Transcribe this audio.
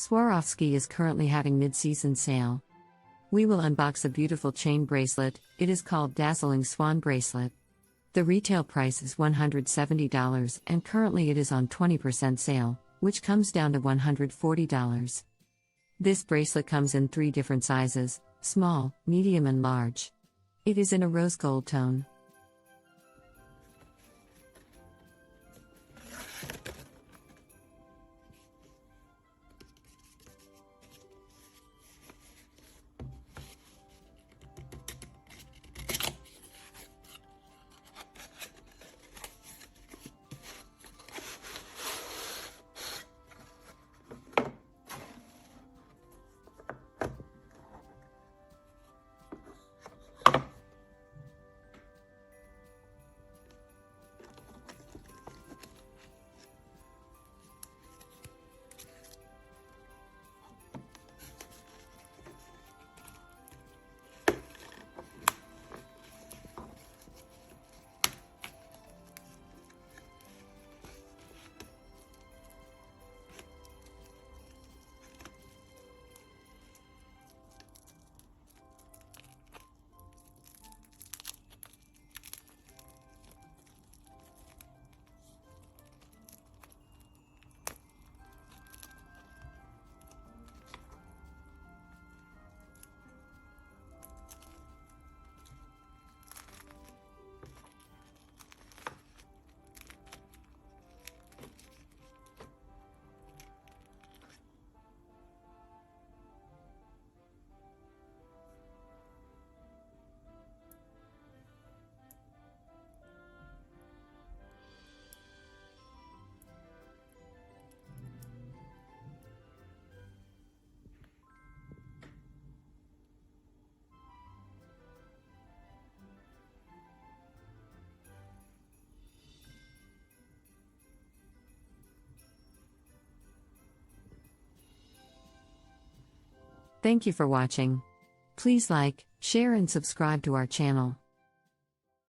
Swarovski is currently having mid-season sale. We will unbox a beautiful chain bracelet. It is called Dazzling Swan Bracelet. The retail price is $170 and currently it is on 20% sale, which comes down to $140. This bracelet comes in 3 different sizes: small, medium and large. It is in a rose gold tone. Thank you for watching. Please like, share and subscribe to our channel.